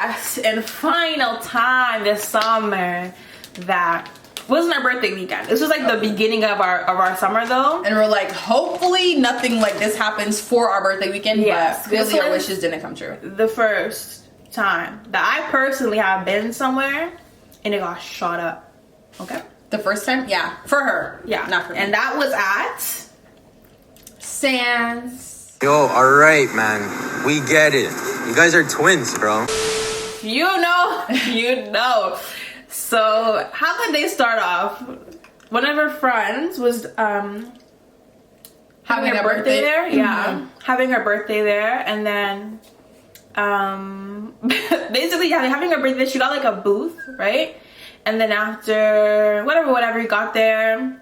last and final time this summer that wasn't our birthday weekend. This was like the beginning of our summer though. And we're like, hopefully nothing like this happens for our birthday weekend. Yes, but clearly our wishes didn't come true. The first time that I personally have been somewhere and it got shot up. Okay? The first time? Yeah. For her. Yeah. Not for me. And that was at Sandz. Yo, alright, man. We get it. You guys are twins, bro. You know. So, how did they start off? One of her friends was having her birthday there. Yeah. Having her birthday there. And then basically having her birthday, she got like a booth, right? And then after whatever you got there,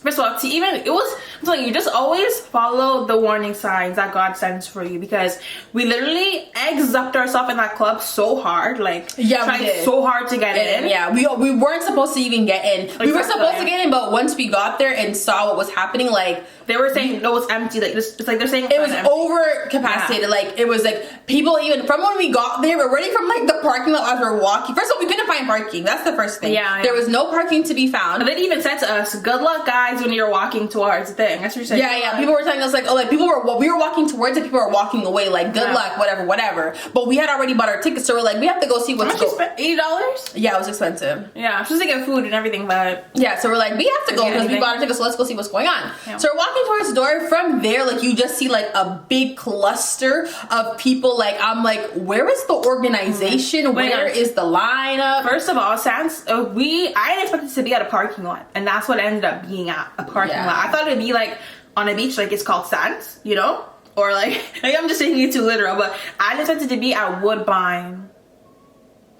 first of all, I'm telling you, just always follow the warning signs that God sends for you, because we literally exupped ourselves in that club so hard, like tried so hard to get in. Yeah, we weren't supposed to even get in. Exactly. We were supposed to get in, but once we got there and saw what was happening, like they were saying no, it's empty. Like it's like they're saying it was over capacitated. Yeah. Like it was like people even from when we got there, we're running from like the parking lot as we're walking. First of all, we couldn't find parking. That's the first thing. Yeah, there was no parking to be found. And they even said to us, "Good luck, guys, when you're walking towards the thing." That's what you're saying. Yeah. People were telling us like, oh, like we were walking towards it. People were walking away. Like good luck, whatever. But we had already bought our tickets, so we're like, we have to go see what's going. $80? Yeah, it was expensive. Yeah, just to get food and everything, but yeah. So we're like, we have to go because we bought our tickets. So let's go see what's going on. Yeah. So we're walking towards the door. From there, like you just see like a big cluster of people. Like I'm like, where is the organization? Where is the lineup? First of all, Sandz, I didn't expect it to be at a parking lot, and that's what it ended up being at a parking lot. I thought it'd be like on a beach, like it's called Sandz, you know, or like I'm just taking it too literal, but I just expected it to be at Woodbine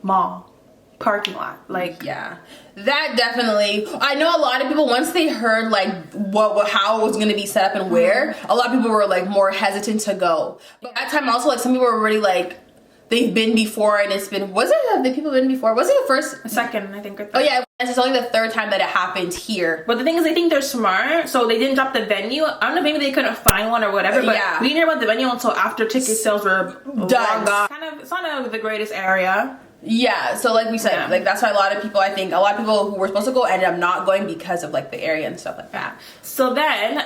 Mall parking lot. Like yeah, that definitely. I know a lot of people, once they heard like how it was going to be set up and where, a lot of people were like more hesitant to go. But at that time also, like some people were already like, they've been before, and it's been, have the people been before? Was it the first? Second, I think. Or third. Oh yeah, it's only the third time that it happened here. But the thing is, I think they're smart, so they didn't drop the venue. I don't know, maybe they couldn't find one or whatever, but we didn't hear about the venue until after ticket sales were done. It's not the greatest area. Yeah, so like we said, like that's why a lot of people who were supposed to go ended up not going because of like the area and stuff like that. So then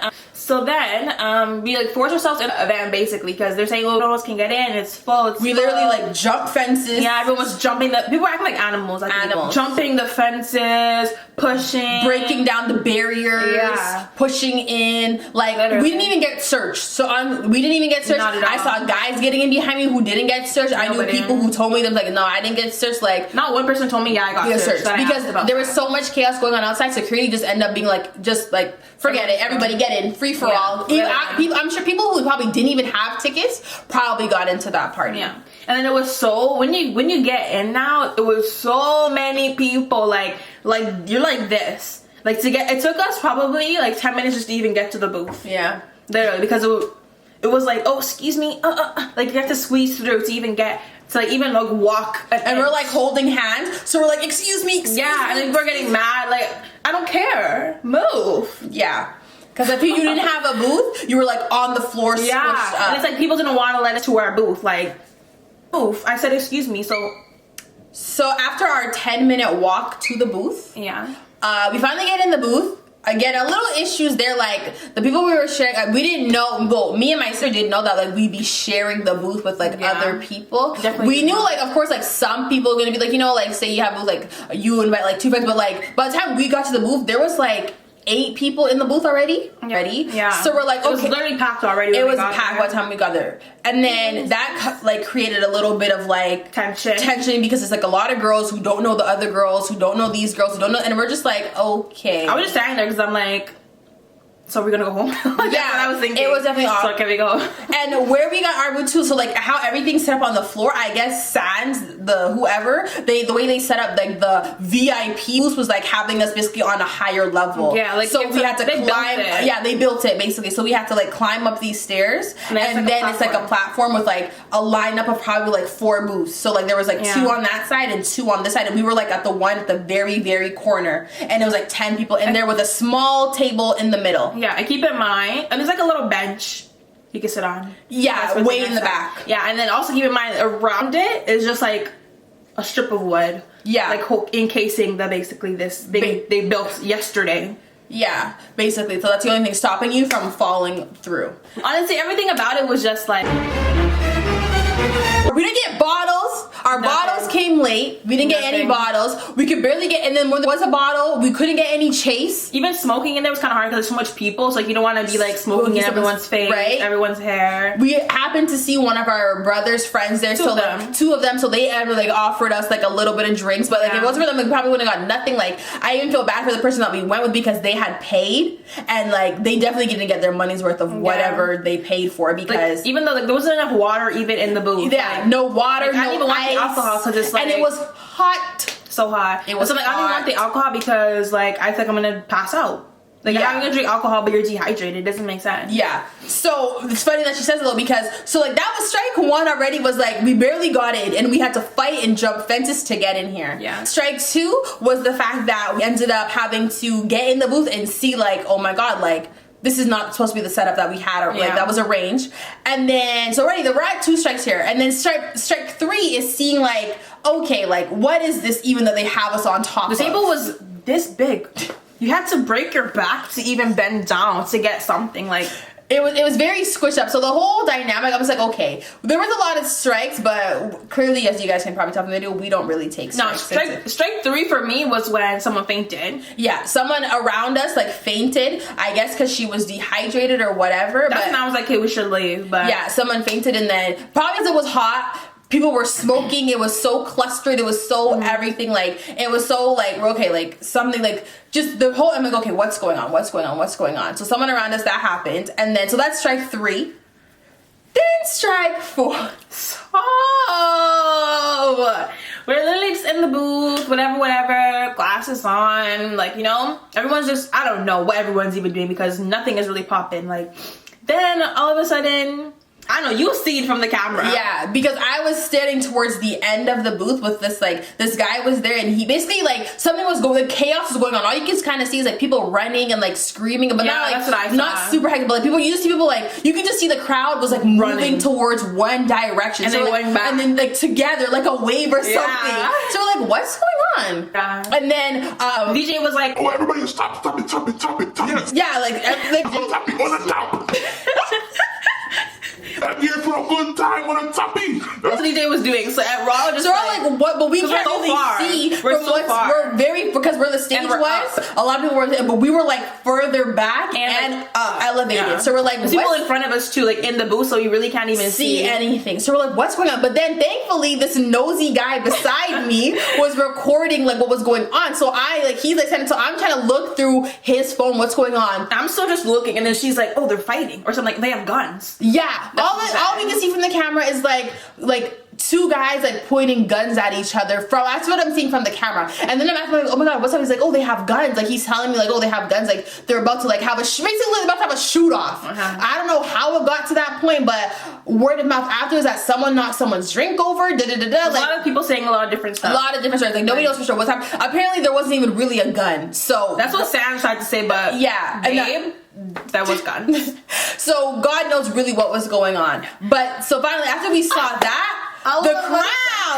we like forced ourselves in a van basically, because they're saying, oh, no one else can get in, it's full. We literally like jumped fences. Yeah, everyone was jumping. People were acting like animals. Jumping the fences, pushing, breaking down the barriers, pushing in. Like literally. We didn't even get searched. We didn't even get searched. I saw guys getting in behind me who didn't get searched. I knew people who told me them like, no, I didn't get searced. Like not one person told me I got searched because there was so much chaos going on outside. Security just ended up being like, just like forget it. Everybody get in, free for all. I'm sure people who probably didn't even have tickets probably got into that party. Yeah, and then it was so when you get in now, it was so many people. Like you're like this. Like it took us probably like 10 minutes just to even get to the booth. Yeah, literally, because it was like, oh, excuse me, like you have to squeeze through to even get. To like even like walk and we're like holding hands, so we're like, excuse me. And then we're getting mad, like I don't care, move. Yeah, because if you didn't have a booth, you were like on the floor. And it's like people didn't want to let us to our booth, like move. I said excuse me. So after our 10-minute walk to the booth, we finally get in the booth. Again, a little issues there, like the people we were sharing, we didn't know, well, me and my sister didn't know that like we'd be sharing the booth with like other people. We knew like, of course, like some people are gonna be like, you know, like say you have booth, like you invite like 2 friends, but like by the time we got to the booth, there was like 8 people in the booth already. Yeah. So we're like, okay. It was literally packed already. It was packed by the time we got there. And then that like created a little bit of like tension because it's like a lot of girls who don't know the other girls, who don't know these girls, who don't know, and we're just like, okay. I was just standing there because I'm like, so we're gonna go home? That's what I was thinking. It was definitely awesome. So can we go? And where we got our booth too, so like how everything's set up on the floor, I guess Sandz, the way they set up like the VIP booth was like having us basically on a higher level. Yeah, like so we had to climb. Yeah, they built it basically. So we had to like climb up these stairs, and then it's like a platform with like a lineup of probably like 4 booths. So like there was like 2 on that side and 2 on this side, and we were like at the one at the very, very corner, and it was like 10 people in there with a small table in the middle. Yeah, and keep in mind, and there's like a little bench you can sit on. Yeah, way in the back. Yeah, and then also keep in mind around it is just like a strip of wood. Yeah. Like encasing basically this thing they built yesterday. Yeah, basically. So that's the only thing stopping you from falling through. Honestly, everything about it was just like... We didn't get bottles. Our bottles came late. We didn't get any bottles. We could barely get, and then when there was a bottle, we couldn't get any chase. Even smoking in there was kind of hard because there's so much people, so like you don't want to be like smoking in everyone's face, everyone's hair. We happened to see one of our brother's friends there, two of them, so they ever like offered us like a little bit of drinks, but like if it wasn't for them, we probably wouldn't have got nothing. Like I even feel bad for the person that we went with because they had paid, and like they definitely didn't get their money's worth of whatever they paid for, because like, even though like there wasn't enough water even in the booth. Yeah, like, no water, like, I didn't even want the alcohol because it's like, and it was hot, so hot. It was so like hot. I didn't want the alcohol because like I think I'm gonna pass out. Like I'm gonna drink alcohol, but you're dehydrated. It doesn't make sense. Yeah. So it's funny that she says it though, because so like that was strike one already. Was like we barely got in, and we had to fight and jump fences to get in here. Yeah. Strike two was the fact that we ended up having to get in the booth and see like, oh my god, like this is not supposed to be the setup that we had, or like that was arranged. And then so already we're at 2 strikes here, and then strike 3 is seeing like, okay, like what is this even that they have us on top of? The table was this big. You had to break your back to even bend down to get something. Like it was very squished up. So the whole dynamic, I was like, okay, there was a lot of strikes, but clearly, as you guys can probably tell from the video, we don't really take strikes. No, strike 3 for me was when someone fainted. Yeah, someone around us like fainted, I guess because she was dehydrated or whatever. That's when I was like, okay, we should leave. But yeah, someone fainted, and then probably because it was hot, people were smoking, it was so clustered, it was so everything, like it was so like, okay, like something like just the whole, I'm like, okay, what's going on, so someone around us, that happened. And then so that's strike 3. Then strike 4. Oh, we're literally just in the booth, whatever, glasses on, like, you know, everyone's just, I don't know what everyone's even doing because nothing is really popping. Like then all of a sudden, I know, you see it from the camera. Yeah, because I was standing towards the end of the booth with this, like, this guy was there, and he basically, like, something was going, like, chaos was going on. All you can kind of see is, like, people running and, like, screaming, but not, like, that's what I saw. Not super hectic, but, like, people, you just see people, like, you can just see the crowd was, like, moving towards one direction. And so, then like, going back. And then, like, together, like a wave or something. Yeah. So, we're like, what's going on? Yeah. And then, DJ was like, oh, everybody stop it. yeah, like top it on the top. I'm here for a good time on a toppy. that's what DJ was doing. So at Raw, just so we're like, what? But we can't so really see. We're so far. We're very, because where the stage was. A lot of people were, but we were like further back and elevated. Yeah. So we're like, there's people in front of us too, like in the booth, so you really can't even see anything. So we're like, what's going on? But then thankfully, this nosy guy beside me was recording like what was going on. So I like he's like saying, so I'm trying to look through his phone, what's going on. I'm still just looking, and then she's like, oh, they're fighting or something. Like they have guns. Yeah. All we can see from the camera is like 2 guys like pointing guns at each other. That's what I'm seeing from the camera. And then I'm asking like, oh my god, what's up? He's like, oh, they have guns. Like he's telling me like, oh, they have guns. Like they're about to like have basically they're about to have a shoot off. I don't know how it got to that point, but word of mouth after is that someone knocked someone's drink over. Like, a lot of people saying a lot of different stuff. A lot of different stories. Like nobody knows for sure what's happening. Apparently there wasn't even really a gun. So that's what Sandz tried to say, but yeah, babe, that was guns. So God knows really what was going on. But so finally after we saw that, the crowd,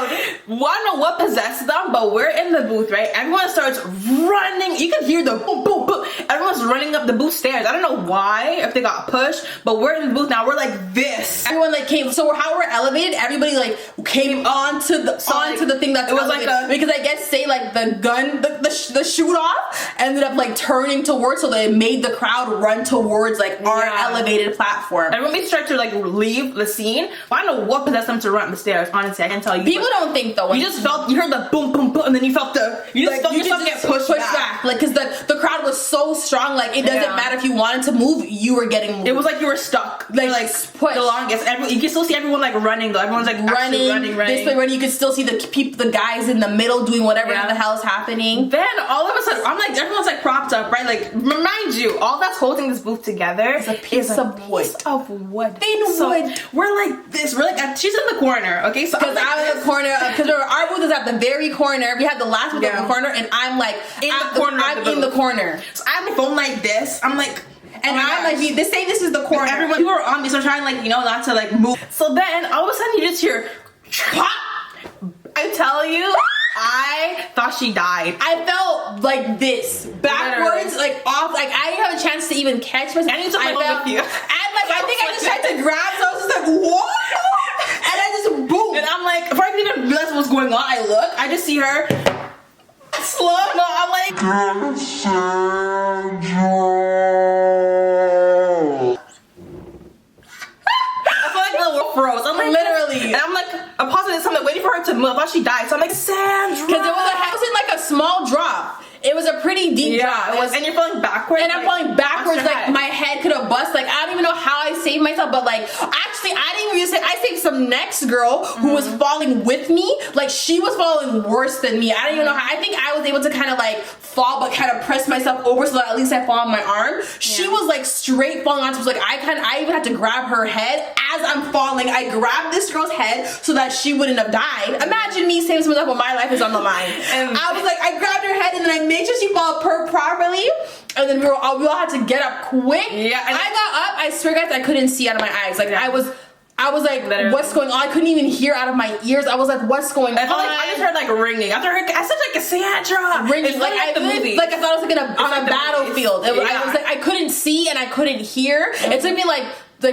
I don't know what possessed them, but we're in the booth, right? Everyone starts running. You can hear the boom, boom, boom. Everyone's running up the booth stairs. I don't know why, if they got pushed, but we're in the booth now. We're like this. Everyone like came. So how we're elevated, everybody like came onto the thing that's it was elevated. like because I guess say like the gun, the shoot off ended up like turning towards, so they made the crowd run towards like our elevated platform. And when we start to like leave the scene, I don't know what possessed them to run up the stairs. Honestly, I can tell you. People don't think though. You just felt, you heard the boom, boom, boom, and then you felt you just get pushed back. Like, because the crowd was so strong, like it doesn't matter if you wanted to move, you were getting moved. It was like you were stuck. Like pushed. The longest. You can still see everyone like running though. Everyone's like running. This way running. You could still see the guys in the middle doing whatever the hell's happening. Then all of a sudden, I'm like, everyone's like propped up, right? Like, remind you, all that's holding this booth together is a piece of wood. Thin wood. We're like this. We're like, she's in the corner, okay? So because I'm in the corner, because our booth is at the very corner. We had the last booth in the corner, and I'm like in the corner. I'm in the corner. So I have my phone like this. I'm like, and I'm like, this is the corner. Everyone, people are on me, so I'm trying like, not to like move. So then all of a sudden you just hear, pop. I'm tell you, I thought she died. I felt like this, backwards, like off, like I didn't have a chance to even catch myself. And you took my phone with you. And like I think I just tried to grab, so I was just like, what? And I just boom. And I'm like, before I could even realize what's going on, I just see her slow. No, I'm like, froze. I'm like, literally. And I'm like, I'm pausing this, I'm like waiting for her to move. I thought she died. So I'm like, Sandra. Because it wasn't like a small drop. It was a pretty deep drop. It was, and you're falling backwards. And I'm falling backwards, like my head could have bust. Like I don't even know how I saved myself, but like actually I didn't even say I saved some next girl who was falling with me. Like she was falling worse than me. I don't even know how. I think I was able to kind of like fall, but kind of press myself over so that at least I fall on my arm. She was like straight falling onto. Like I even had to grab her head as I'm falling. I grabbed this girl's head so that she wouldn't have died. Imagine me saving someone up when my life is on the line. And I was like, I grabbed her head and then I made sure she fell properly, and then we all had to get up quick. Yeah, and I got up. I swear, guys, I couldn't see out of my eyes. Like I was like, literally. What's going on? I couldn't even hear out of my ears. I was like, what's going on? I felt like I just heard like ringing. After I said like a Sandra ringing. Like I the movie. Like I thought I was like on a battlefield. I was like I couldn't see and I couldn't hear. It took me like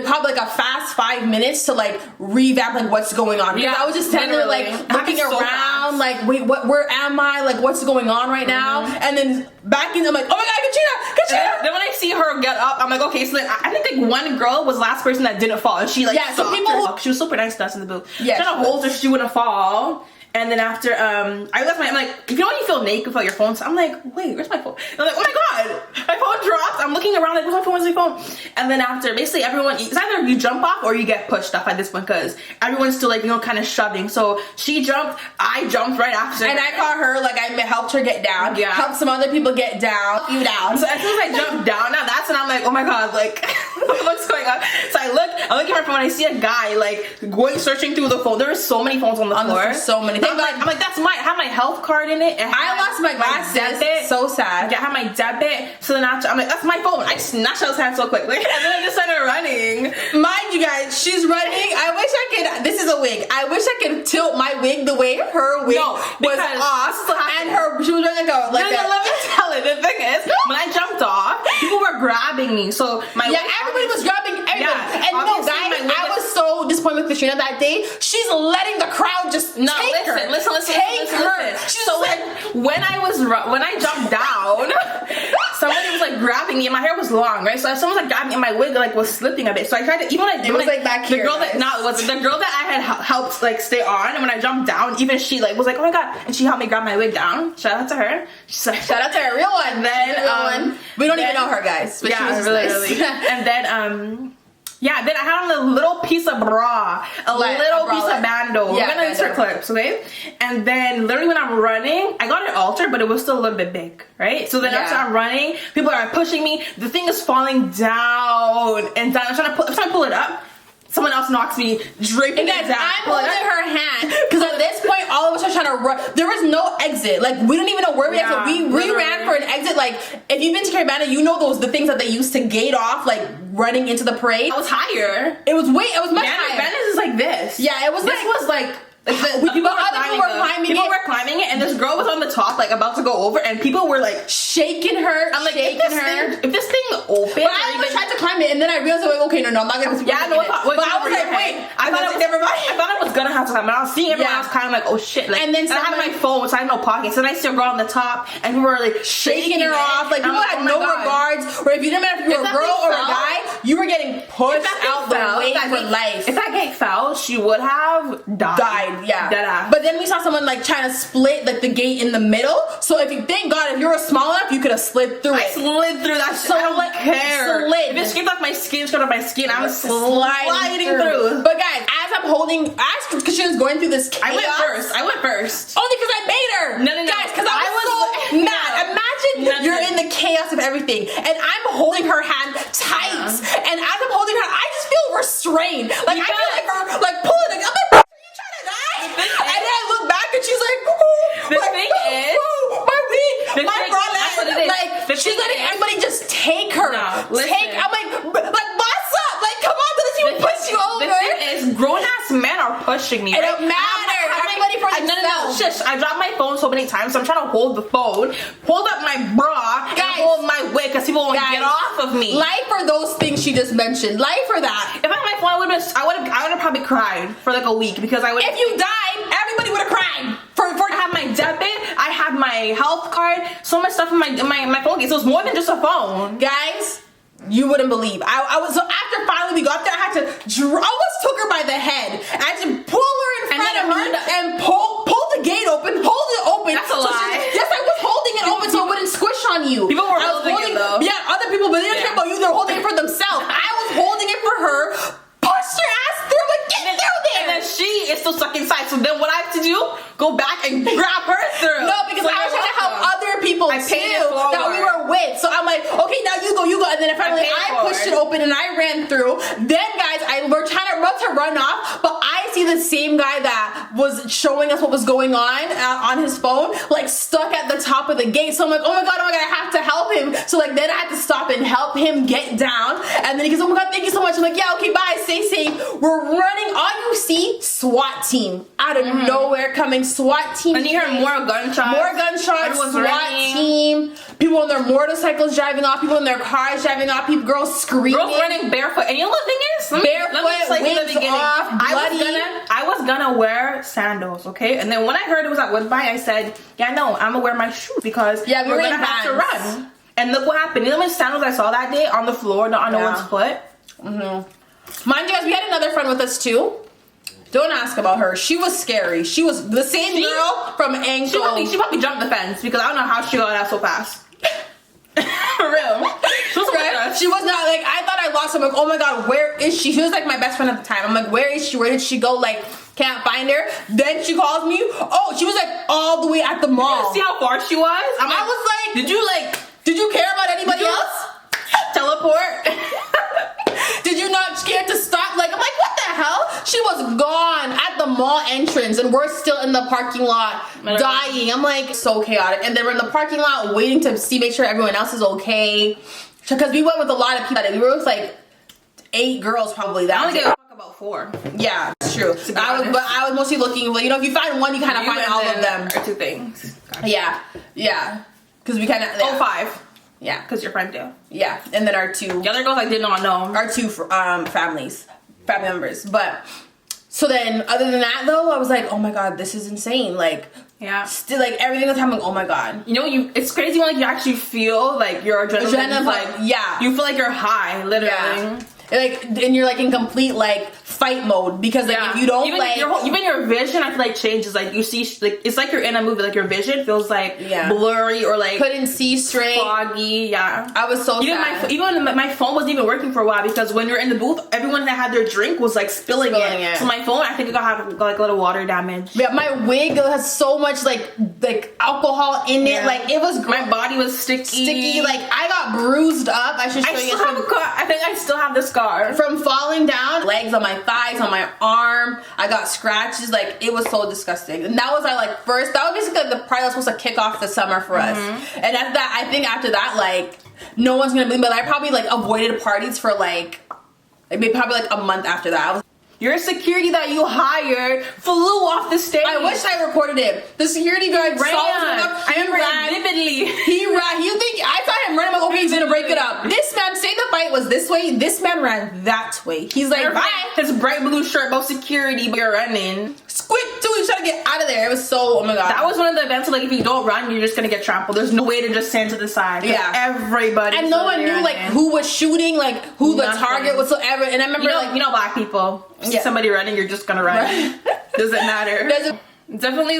probably like a fast 5 minutes to like revamp like what's going on. Because I was just standing there like looking around, like wait, where am I? Like what's going on right now? And then back in, I'm like, oh my god, Katrina! Then when I see her get up, I'm like, okay. So then I think like one girl was the last person that didn't fall, and she like so people she was super nice to us in the booth. Yeah, trying to hold her so she wouldn't fall. And then after, I left I'm like, you know when you feel naked without your phone? So I'm like, wait, where's my phone? And I'm like, oh my god, my phone dropped. I'm looking around like, where's my phone? And then after, basically everyone, it's either you jump off or you get pushed off at this point because everyone's still like, you know, kind of shoving. So she jumped, I jumped right after. And I caught her, like I helped her get down. Yeah. Helped some other people get down. You down. So as soon as I jumped down, now that's when I'm like, oh my god, like, what's going on? So I look at my phone and I see a guy like searching through the phone. There were so many phones on the floor. So many. I'm like, that's I have my health card in it. I lost my glasses. Debit. So sad. Yeah, I have my debit. So then after, I'm like, that's my phone. I just snatched out his hand so quickly. And then I just started running. Mind you guys, she's running. I wish I could, this is a wig. I wish I could tilt my wig the way her wig was off. And she was wearing like let me tell it. The thing is, when I jumped off, people were grabbing me. So everybody was grabbing everybody. Yeah, and no, guys, I was so disappointed with Katrina that day. She's letting the crowd just take her. Listen. So when I jumped down, somebody was like grabbing me, and my hair was long, right? So someone was like grabbing me, and my wig like was slipping a bit. So I tried to, even when I like back here. The girl that I had helped like stay on, and when I jumped down, even she like was like, oh my god, and she helped me grab my wig down. Shout out to her. Shout out to her, real one. And then we don't even know her, guys. But yeah, really. And then then I had on a little piece of bra, a little piece of bando. We're gonna use her clips, okay? And then literally when I'm running, I got it altered, but it was still a little bit big, right? So then after I'm running, people are pushing me. The thing is falling down and down. I'm trying to pull it up. Someone else knocks me, draping it down. I'm holding her hand because at this point, all of us are trying to run. There was no exit. Like we don't even know where we are. So we ran for an exit. Like if you've been to Caribana, you know the things that they used to gate off, like running into the parade. I was higher. It was much higher. Venice is like this. Yeah, it was. This was like. People were climbing it, and this girl was on the top, like about to go over, and people were like shaking her. I'm like, if this thing open, but I tried to climb it, and then I realized, like, okay, no, I'm not gonna. Yeah, no, but I was like, wait, I thought I was gonna have to climb, but I was seeing everyone else kind of like, oh shit, like, and then I had my phone, so I had no pockets, and I see a girl on the top, and people were like shaking her off, like people had no regards. Where if you didn't matter if you were a girl or a guy, you were getting pushed out the way for life. If that gate fell, she would have died. Yeah. Deadass. But then we saw someone like trying to split like the gate in the middle. So if you thank God if you were small enough, you could have slid through it. I slid through that shit. I don't care. If it scraped off my skin, I was sliding through. But guys, as Katrina's going through this chaos, I went first. Only because I made her. No. Guys, because I was so mad. Imagine you're in the chaos of everything, and I'm holding her hand tight. And as I'm holding her, I just feel restrained. Like I feel like her like pulling it. I'm like, and then I look back and she's like, my wig, my bralette. Like she's letting everybody just take her. I'm like, boss up. Like, come on, doesn't even push you over. The thing is, grown ass men are pushing me. It don't matter. Everybody for themselves. shush. I dropped my phone so many times, so I'm trying to hold the phone, hold up my bra, and hold my wig because people won't get off of me. Life for those things she just mentioned. Life for that. If I had my phone, I would have probably cried for like a week because I would. If you died, everybody would have cried. I have my debit, I have my health card, so much stuff in my phone case. So it was more than just a phone, guys. You wouldn't believe. I was, so after finally we got there, I had to almost took her by the head. I had to pull her in front of me and pull the gate open, hold it open. That's a lie. Yes, I was holding it open so it wouldn't squish on you. People were holding it though. Yeah, other people, but they didn't care about you. They're holding it for themselves. I was holding it for her. Pushed her ass through. Like, get through there. And then she is still stuck inside. So then what I have to do? Go back and grab her through. No, because I was trying to help other people too that we were with. So I'm like, okay, now you go. And then finally I pushed it open and I ran through. Then guys, we're trying to run off, but I see the same guy that was showing us what was going on his phone, like stuck at the top of the gate. So I'm like, oh my god, I have to help him. So like then I had to stop and help him get down. And then he goes, oh my god, thank you so much. I'm like, yeah, okay, bye, stay safe. We're running. All you see, SWAT team out of nowhere coming. SWAT team. And you hear more gunshots. More gunshots. Everyone's SWAT running. team. People on their motorcycles driving off. People in their cars driving off. People, girls screaming. Girls running barefoot. And you know what the thing is? Barefoot, wigs off, bloody. I was gonna wear sandals, okay? And then when I heard it was at Woodbine, I said, yeah, no, I'm gonna wear my shoes because we're gonna have to run. And look what happened. You know how many sandals I saw that day on the floor, not on no one's foot? Mind you guys, we had another friend with us too. Don't ask about her. She was scary. She was the same girl from Ankle. She probably jumped the fence because I don't know how she got out so fast. For real. She was not like, I thought I lost her. I'm like, oh my god, where is she? She was like my best friend at the time. I'm like, where is she? Where did she go? Like, can't find her. Then she calls me. Oh, she was like all the way at the mall. See how far she was? I was like, did you care about anybody else? Teleport. Did you not care to stop? Like, I'm like, what the hell? She was gone at the mall entrance and we're still in the parking lot dying. I'm like, so chaotic. And then we're in the parking lot waiting to make sure everyone else is okay. Because we went with a lot of people. We were with like 8 girls probably. I only gave a fuck about 4. Yeah, it's true. I was mostly looking, like, you know, if you find one, you kind of find all of them. Or 2 things. Gotcha. Yeah. Because we kind of... Oh, 5. Yeah. Because you're friend too. Yeah. And then our 2... The other girls I did not know. Our 2 family members. But... So then, other than that though, I was like, oh my god, this is insane. Like... Yeah. Still, like, everything was happening, oh my god. You know, it's crazy when, like, you actually feel, like, your adrenaline, like... Yeah. You feel like you're high, literally. Yeah. Like, and you're like in complete like fight mode because like if you don't even your vision, I feel like changes. Like you see, like it's like you're in a movie. Like your vision feels like blurry or like couldn't see straight, foggy. Yeah, I was so sad. Even my phone wasn't even working for a while because when you're in the booth, everyone that had their drink was like spilling it. So my phone, I think it got like a little water damage. Yeah, my wig has so much like alcohol in it. Like it was my body was sticky. Like I got bruised up. I should show you. I think I still have the scar from falling down. Legs on my thighs, on my arm. I got scratches. Like it was so disgusting. And that was our like first. That was basically the part that was supposed to kick off the summer for us. And after that, I think after that, like no one's gonna believe. But I probably like avoided parties for like maybe probably like a month after that. Your security that you hired flew off the stage. I wish I recorded it. The security guard ran. I remember it vividly. He ran. You think I saw him running? I'm like, okay, he's gonna break it up. This man, say the fight was this way. This man ran that way. He's like, bye. His bright blue shirt, about security, but you're running. Squid too. He's trying to get out of there. It was so. Oh my god. That was one of the events. Like, if you don't run, you're just gonna get trampled. There's no way to just stand to the side. Yeah. Everybody. And no one knew like who was shooting, like who the target was, whatsoever. And I remember like black people. See somebody running, you're just gonna run. Doesn't matter. Definitely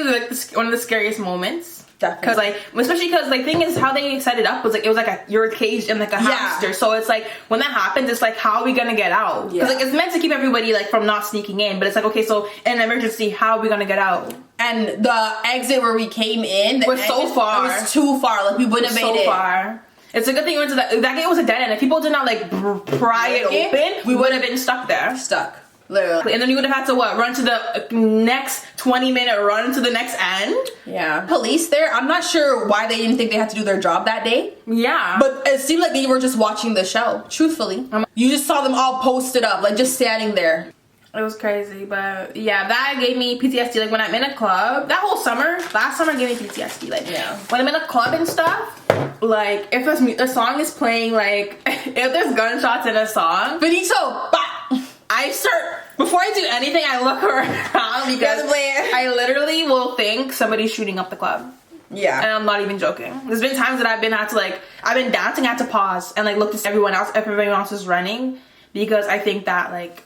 one of the scariest moments. Because like, especially because like thing is how they set it up was like it was like you're caged in like a hamster. So it's like when that happens, it's like how are we gonna get out? Because like it's meant to keep everybody like from not sneaking in, but it's like okay, so in an emergency, how are we gonna get out? And the exit where we came in was so far. It was too far. Like we wouldn't have made it. So far. It's a good thing we went to that gate was a dead end. If people did not like pry it open, we would have been stuck there. Literally. And then you would have had to run to the next 20-minute run to the next end. Yeah. Police there, I'm not sure why they didn't think they had to do their job that day. Yeah. But it seemed like they were just watching the show, truthfully. You just saw them all posted up, like just standing there. It was crazy, but yeah, that gave me PTSD. Like when I'm in a club, that whole summer, last summer gave me PTSD. Like when I'm in a club and stuff, like if a song is playing, like if there's gunshots in a song, Benito, I start, before I do anything, I look around because I literally will think somebody's shooting up the club. Yeah. And I'm not even joking. There's been times that I've been dancing, I had to pause and like look to see everyone else, if everyone else is running, because I think that like,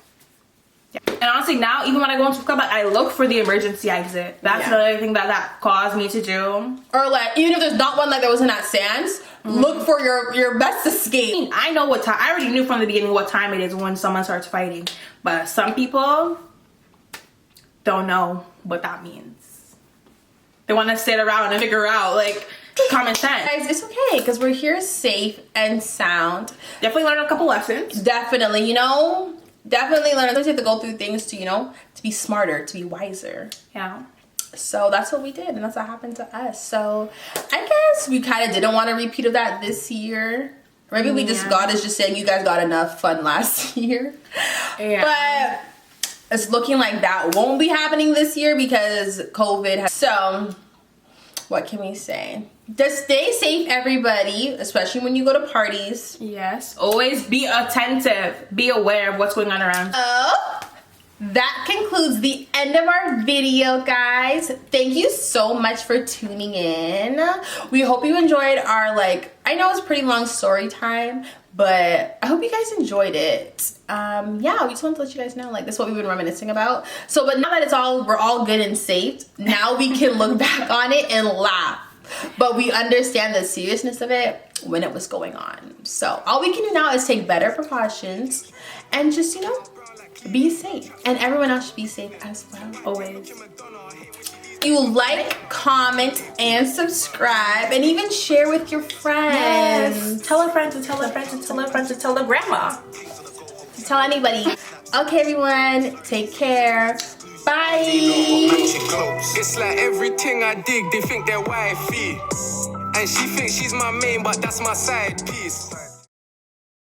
yeah. And honestly now, even when I go into the club, I look for the emergency exit. That's another thing that caused me to do. Or like, even if there's not one like there wasn't at Sandz, look for your best escape. I know what time, I already knew from the beginning what time it is when someone starts fighting. But some people don't know what that means. They want to sit around and figure out like common sense. Guys, it's okay because we're here safe and sound. Definitely learned a couple lessons. Definitely, you know, definitely learn. Sometimes you have to go through things to, you know, to be smarter, to be wiser. Yeah. So that's what we did, and that's what happened to us. So I guess we kind of didn't want a repeat of that this year. Maybe we just, God is just saying you guys got enough fun last year. Yeah. But it's looking like that won't be happening this year because COVID. So what can we say? Just stay safe, everybody, especially when you go to parties. Yes. Always be attentive. Be aware of what's going on around you. That concludes the end of our video, guys. Thank you so much for tuning in. We hope you enjoyed our, like, I know it's pretty long story time, but I hope you guys enjoyed it. Yeah, we just wanted to let you guys know, like, this is what we've been reminiscing about. So, but now that we're all good and safe, now we can look back on it and laugh. But we understand the seriousness of it when it was going on. So all we can do now is take better precautions and just, you know, be safe. And everyone else should be safe as well. Always. You like, comment, and subscribe, and even share with your friends. Yes. Tell a friend to tell a friend to tell a friend to tell a grandma. To tell anybody. Okay, everyone. Take care. Bye. It's like everything I dig, they think they're wifey. And she thinks she's my main, but that's my side piece.